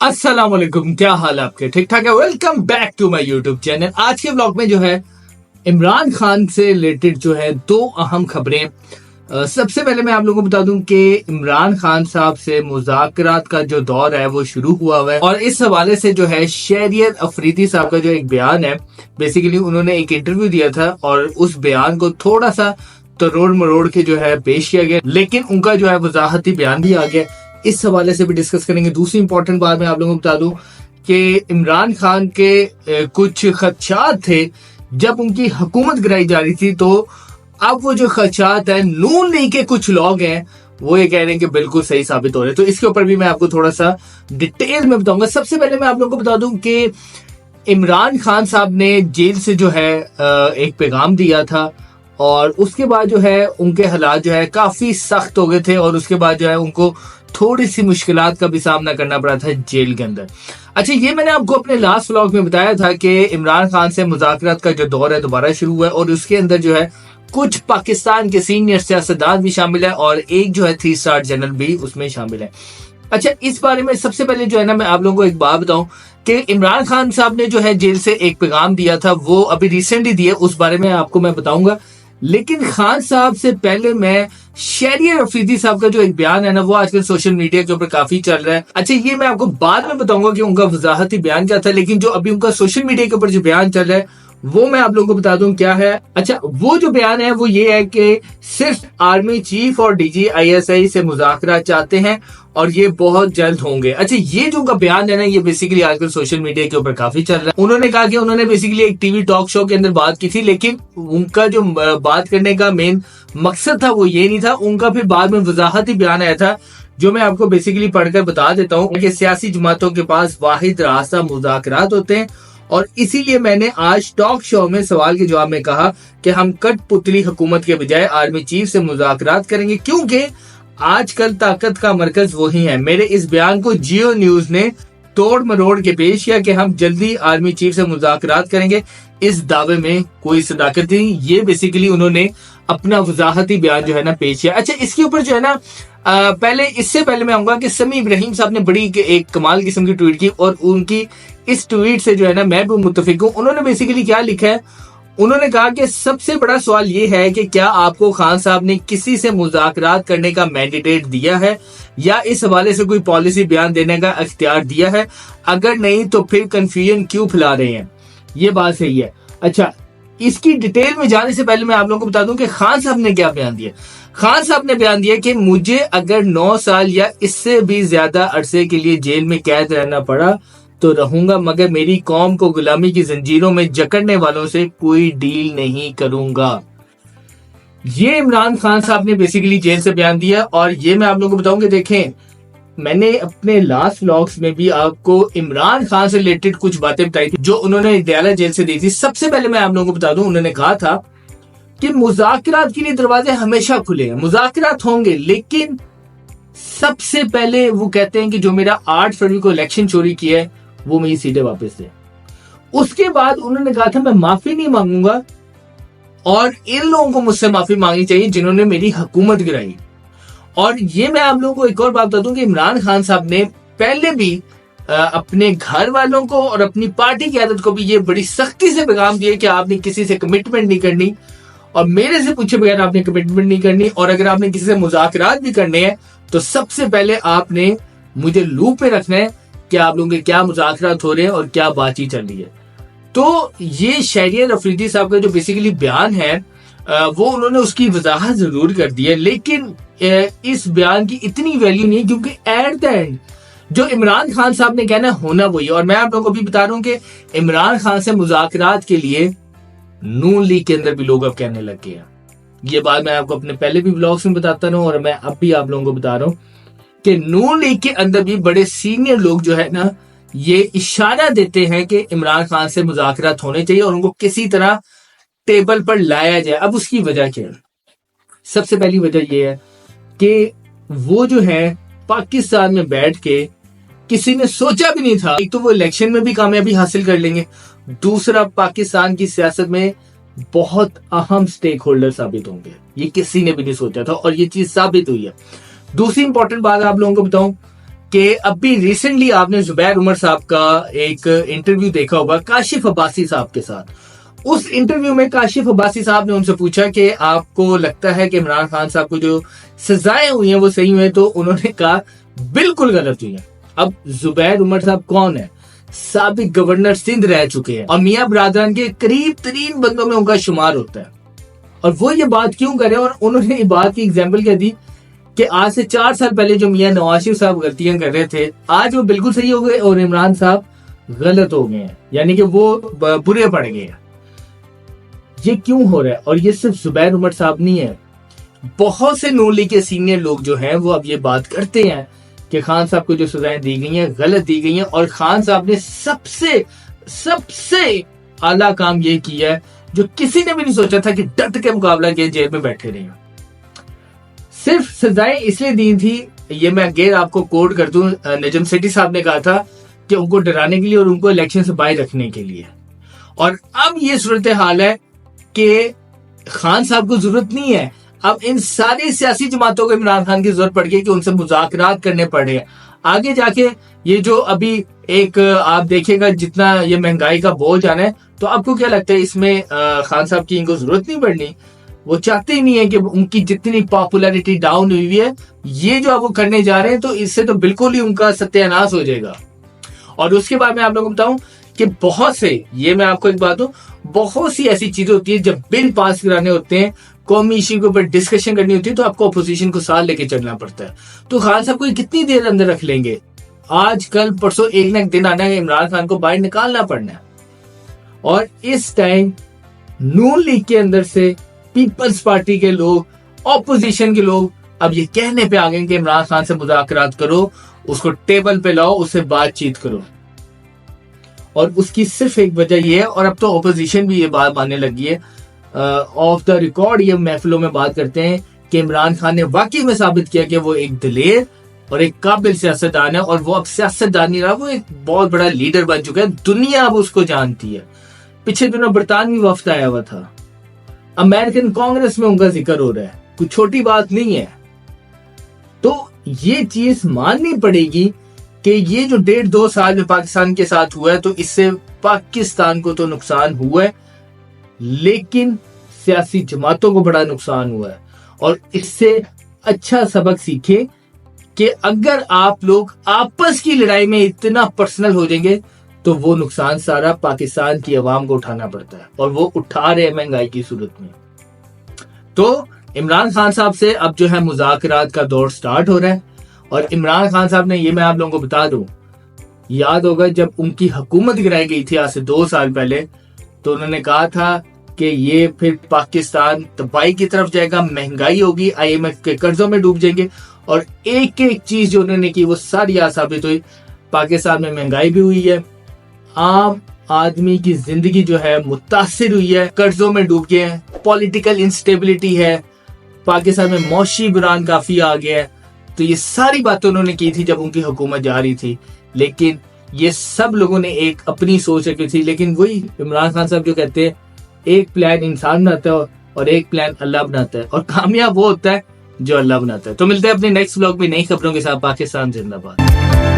अस्सलाम वालेकुम, क्या हाल है आपके? ठीक ठाक है। Welcome back to my YouTube channel. आज के ब्लॉग में जो है इमरान खान से रिलेटेड जो है दो अहम खबरें। सबसे पहले मैं आप लोगों को बता दूं कि इमरान खान साहब से मुज़ाकरात का जो दौर है वो शुरू हुआ है और इस हवाले से जो है शहरियार अफरीदी साहब का जो एक बयान है, बेसिकली उन्होंने एक इंटरव्यू दिया था और उस बयान को थोड़ा सा तरोड़ मरोड़ के जो है पेश किया गया, लेकिन उनका जो है वजाहती बयान भी आ गया। इस हवाले से भी डिस्कस करेंगे। दूसरी इंपॉर्टेंट बात मैं आप लोगों को बता दूं कि इमरान खान के कुछ खदशात थे जब उनकी हुकूमत गिराई जा रही थी, तो अब वो जो खदशात है नून लीग के कुछ लोग हैं वो ये कह रहे हैं कि बिल्कुल सही साबित हो रहे हैं। तो इसके ऊपर भी मैं आपको थोड़ा सा डिटेल में बताऊंगा। सबसे पहले मैं आप लोगों को बता दूं कि इमरान खान साहब ने जेल से जो है एक पैगाम दिया था और उसके बाद जो है उनके हालात जो है काफी सख्त हो गए थे और उसके बाद जो है उनको थोड़ी सी मुश्किलात का भी सामना करना पड़ा था जेल के अंदर। अच्छा, ये मैंने आपको अपने लास्ट व्लॉग में बताया था कि इमरान खान से मुज़ाकरात का जो दौर है दोबारा शुरू हुआ है और उसके अंदर जो है कुछ पाकिस्तान के सीनियर सियासतदान भी शामिल है और एक जो है 3 स्टार जनरल भी उसमें शामिल है। अच्छा, इस बारे में सबसे पहले जो है ना मैं आप लोगों को एक बात बताऊं कि इमरान खान साहब ने जो है जेल से एक पैगाम दिया था, वो अभी रिसेंटली दिया, उस बारे में आपको मैं बताऊंगा। लेकिन खान साहब से पहले मैं शहरियार अफरीदी साहब का जो एक बयान है ना वो आजकल सोशल मीडिया के ऊपर काफी चल रहा है। अच्छा, ये मैं आपको बाद में बताऊंगा कि उनका वजाहती बयान क्या था, लेकिन जो अभी उनका सोशल मीडिया के ऊपर जो बयान चल रहा है वो मैं आप लोगों को बता दूं क्या है। अच्छा, वो जो बयान है वो ये है कि सिर्फ आर्मी चीफ और डीजी आईएसआई से मुज़ाकरा चाहते हैं और ये बहुत जल्द होंगे। अच्छा, ये जो उनका बयान है ना ये बेसिकली आजकल सोशल मीडिया के ऊपर काफी चल रहा है। उन्होंने कहा कि उन्होंने बेसिकली एक टीवी टॉक शो के अंदर बात की थी, लेकिन उनका जो बात करने का मेन मकसद था वो ये नहीं था। उनका फिर बाद में वजाहती बयान आया था जो मैं आपको बेसिकली पढ़कर बता देता हूँ कि सियासी जमातों के पास वाहिद रास्ता मुज़ाकरात होते हैं और इसीलिए मैंने आज टॉक शो में सवाल के जवाब में कहा कि हम कठपुतली हुकूमत के बजाय आर्मी चीफ से मुज़ाकरात करेंगे, क्योंकि आजकल ताकत का मरकज वही है। मेरे इस बयान को जियो न्यूज ने तोड़ मरोड़ के पेश किया कि हम जल्दी आर्मी चीफ से मुज़ाकरात करेंगे। इस दावे में कोई सदाकत नहीं। ये बेसिकली उन्होंने अपना वजाहती बयान जो है ना पेश किया। अच्छा, इसके ऊपर जो है ना इससे पहले मैं आऊंगा कि समी इब्राहिम साहब ने बड़ी एक कमाल किस्म की ट्वीट की और उनकी इस ट्वीट से जो है ना मैं भी मुत्तफिक हूँ। उन्होंने बेसिकली क्या लिखा है, उन्होंने कहा कि सबसे बड़ा सवाल ये है कि क्या आपको खान साहब ने किसी से मुज़ाकरात करने का मैंडेट दिया है या इस हवाले से कोई पॉलिसी बयान देने का इख्तियार दिया है? अगर नहीं तो फिर कंफ्यूजन क्यों फैला रहे हैं? ये बात सही है। अच्छा, इसकी डिटेल में जाने से पहले मैं आप लोगों को बता दूं कि खान साहब ने क्या बयान दिया। खान साहब ने बयान दिया कि मुझे अगर 9 साल या इससे भी ज्यादा अरसे के लिए जेल में कैद रहना पड़ा तो रहूंगा, मगर मेरी कौम को गुलामी की जंजीरों में जकड़ने वालों से कोई डील नहीं करूंगा। ये इमरान खान साहब ने बेसिकली जेल से बयान दिया और ये मैं आप लोगों को बताऊंगा। देखें, मैंने अपने लास्ट व्लॉग्स में भी आपको इमरान खान से रिलेटेड कुछ बातें बताई थी जो उन्होंने दयाला जेल से दी थी। सबसे पहले मैं आप लोगों को बता दूं, उन्होंने कहा था कि मुज़ाकरात के लिए दरवाजे हमेशा खुले हैं, मुज़ाकरात होंगे, लेकिन सबसे पहले वो कहते हैं कि जो मेरा 8 फरवरी को इलेक्शन चोरी किया है वो मेरी सीटें वापस दे। उसके बाद उन्होंने कहा था मैं माफी नहीं मांगूंगा और इन लोगों को मुझसे माफी मांगनी चाहिए जिन्होंने मेरी हुकूमत गिराई। और ये मैं आप लोगों को एक और बात बता दूं कि इमरान खान साहब ने पहले भी अपने घर वालों को और अपनी पार्टी की आदत को भी ये बड़ी सख्ती से पैगाम दिए कि आपने किसी से कमिटमेंट नहीं करनी और मेरे से पूछे बगैर आपने कमिटमेंट नहीं करनी, और अगर आपने किसी से मुज़ाकरात भी करने हैं तो सबसे पहले आपने मुझे लूप में रखना है कि आप लोगों के क्या मुज़ाकरात हो रहे हैं और क्या बातचीत चल रही है। तो ये शहरियार अफरीदी साहब का जो बेसिकली बयान है वो उन्होंने उसकी वजाहत जरूर कर दी है, लेकिन इस बयान की इतनी वैल्यू नहीं, क्योंकि एट द एंड जो इमरान खान साहब ने कहना होना वही। और मैं आप लोगों को भी बता रहा हूं कि इमरान खान से मुज़ाकरात के लिए नून लीग के अंदर भी लोग अब कहने लग गए हैं। ये बात मैं आपको अपने पहले भी ब्लॉग्स में बताता रहा हूं और मैं अब भी आप लोगों को बता रहा हूं कि नून लीग के अंदर भी बड़े सीनियर लोग जो है ना ये इशारा देते हैं कि इमरान खान से मुज़ाकरात होने चाहिए और उनको किसी तरह टेबल पर लाया जाए। अब उसकी वजह क्या है? सबसे पहली वजह यह है कि वो जो है पाकिस्तान में बैठ के किसी ने सोचा भी नहीं था, एक तो वो इलेक्शन में भी कामयाबी हासिल कर लेंगे, दूसरा पाकिस्तान की सियासत में बहुत अहम स्टेक होल्डर साबित होंगे। ये किसी ने भी नहीं सोचा था और ये चीज साबित हुई है। दूसरी इंपॉर्टेंट बात आप लोगों को बताऊं کہ ابھی ریسنٹلی آپ نے زبیر عمر صاحب کا ایک انٹرویو دیکھا ہوگا کاشف عباسی صاحب کے ساتھ. اس انٹرویو میں کاشف عباسی صاحب نے ان سے پوچھا کہ آپ کو لگتا ہے کہ عمران خان صاحب کو جو سزائیں ہوئی ہیں وہ صحیح ہوئی ہیں, تو انہوں نے کہا بالکل غلط ہوئی ہیں. اب زبیر عمر صاحب کون ہے؟ سابق گورنر سندھ رہ چکے ہیں اور میاں برادران کے قریب ترین بندوں میں ان کا شمار ہوتا ہے. اور وہ یہ بات کیوں کرے, اور انہوں نے یہ بات کی ایگزامپل کیا دی کہ آج سے 4 سال پہلے جو میاں نواز شریف صاحب غلطیاں کر رہے تھے آج وہ بالکل صحیح ہو گئے اور عمران صاحب غلط ہو گئے ہیں, یعنی کہ وہ برے پڑ گئے ہیں. یہ کیوں ہو رہا ہے؟ اور یہ صرف زبیر عمر صاحب نہیں ہے, بہت سے نون لیگ کے سینئر لوگ جو ہیں وہ اب یہ بات کرتے ہیں کہ خان صاحب کو جو سزائیں دی گئی ہیں غلط دی گئی ہیں, اور خان صاحب نے سب سے اعلیٰ کام یہ کیا ہے جو کسی نے بھی نہیں سوچا تھا کہ ڈٹ کے مقابلہ کے جیل میں بیٹھے رہے. صرف سزائیں اس لیے دی تھی, یہ میں اگین آپ کو کوٹ کر دوں, نجم سیٹھی صاحب نے کہا تھا کہ ان کو ڈرانے کے لیے اور ان کو الیکشن سے باہر رکھنے کے لیے. اور اب یہ صورتحال ہے کہ خان صاحب کو ضرورت نہیں ہے, اب ان ساری سیاسی جماعتوں کو عمران خان کی ضرورت پڑ گئی کہ ان سے مذاکرات کرنے پڑے. آگے جا کے یہ جو ابھی ایک آپ دیکھیں گا جتنا یہ مہنگائی کا بوجھ آنا ہے, تو آپ کو کیا لگتا ہے اس میں خان صاحب کی ان کو ضرورت نہیں پڑنی؟ وہ چاہتے ہی نہیں ہے کہ ان کی جتنی پاپولیرٹی ڈاؤن ہوئی ہے یہ جو اب وہ کرنے جا رہے ہیں تو اس سے تو بالکل ہی ان کا ستیہ ناش ہو جائے گا. اور اس کے بعد میں آپ لوگوں کو بتاؤں کہ بہت سے, یہ میں آپ کو ایک بات ہوں, بہت سی ایسی چیزیں ہوتی ہیں جب بل پاس کرانے ہوتے ہیں, قومی ایشو کے اوپر ڈسکشن کرنی ہوتی ہے, تو آپ کو اپوزیشن کو ساتھ لے کے چلنا پڑتا ہے. تو خان صاحب کو کتنی دیر اندر رکھ لیں گے؟ آج کل پرسوں ایک نہ ایک دن آنا ہے, عمران خان کو باہر نکالنا پڑنا ہے. اور اس ٹائم نون لیگ کے اندر سے پیپلز پارٹی کے لوگ, اپوزیشن کے لوگ اب یہ کہنے پہ آ گئے کہ عمران خان سے مذاکرات کرو, اس کو ٹیبل پہ لاؤ, اس سے بات چیت کرو. اور اس کی صرف ایک وجہ یہ ہے, اور اب تو اپوزیشن بھی یہ بات ماننے لگی ہے, آف دا ریکارڈ یہ محفلوں میں بات کرتے ہیں کہ عمران خان نے واقعی میں ثابت کیا کہ وہ ایک دلیر اور ایک قابل سیاستدان ہے, اور وہ اب سیاستدان نہیں رہا, وہ ایک بہت بڑا لیڈر بن چکا ہے. دنیا اب اس کو جانتی ہے. پچھلے دنوں برطانوی وفد آیا ہوا تھا, امریکن کانگریس میں ان کا ذکر ہو رہا ہے, کوئی چھوٹی بات نہیں ہے. تو یہ چیز ماننی پڑے گی کہ یہ جو 1.5-2 سال میں پاکستان کے ساتھ ہوا ہے تو اس سے پاکستان کو تو نقصان ہوا ہے, لیکن سیاسی جماعتوں کو بڑا نقصان ہوا ہے. اور اس سے اچھا سبق سیکھے کہ اگر آپ لوگ آپس کی لڑائی میں اتنا پرسنل ہو جائیں گے تو وہ نقصان سارا پاکستان کی عوام کو اٹھانا پڑتا ہے, اور وہ اٹھا رہے ہیں مہنگائی کی صورت میں. تو عمران خان صاحب سے اب جو ہے مذاکرات کا دور سٹارٹ ہو رہا ہے. اور عمران خان صاحب نے, یہ میں آپ لوگوں کو بتا دوں, یاد ہوگا جب ان کی حکومت گرائی گئی تھی آج سے 2 سال پہلے, تو انہوں نے کہا تھا کہ یہ پھر پاکستان تباہی کی طرف جائے گا, مہنگائی ہوگی, IMF کے قرضوں میں ڈوب جائیں گے. اور ایک ایک چیز جو انہوں نے کی وہ ساری ثابت ہوئی. پاکستان میں مہنگائی بھی ہوئی ہے, عام آدمی کی زندگی جو ہے متاثر ہوئی ہے, قرضوں میں ڈوب گئے ہیں, پولیٹیکل انسٹیبلٹی ہے, پاکستان میں معاشی بحران کافی آ گیا ہے. تو یہ ساری باتیں انہوں نے کی تھی جب ان کی حکومت جا رہی تھی, لیکن یہ سب لوگوں نے ایک اپنی سوچ رکھی تھی. لیکن وہی عمران خان صاحب جو کہتے ہیں ایک پلان انسان بناتا ہے اور ایک پلان اللہ بناتا ہے, اور کامیاب وہ ہوتا ہے جو اللہ بناتا ہے. تو ملتے ہیں اپنے نیکسٹ ولاگ میں نئی خبروں کے ساتھ. پاکستان زندہ باد.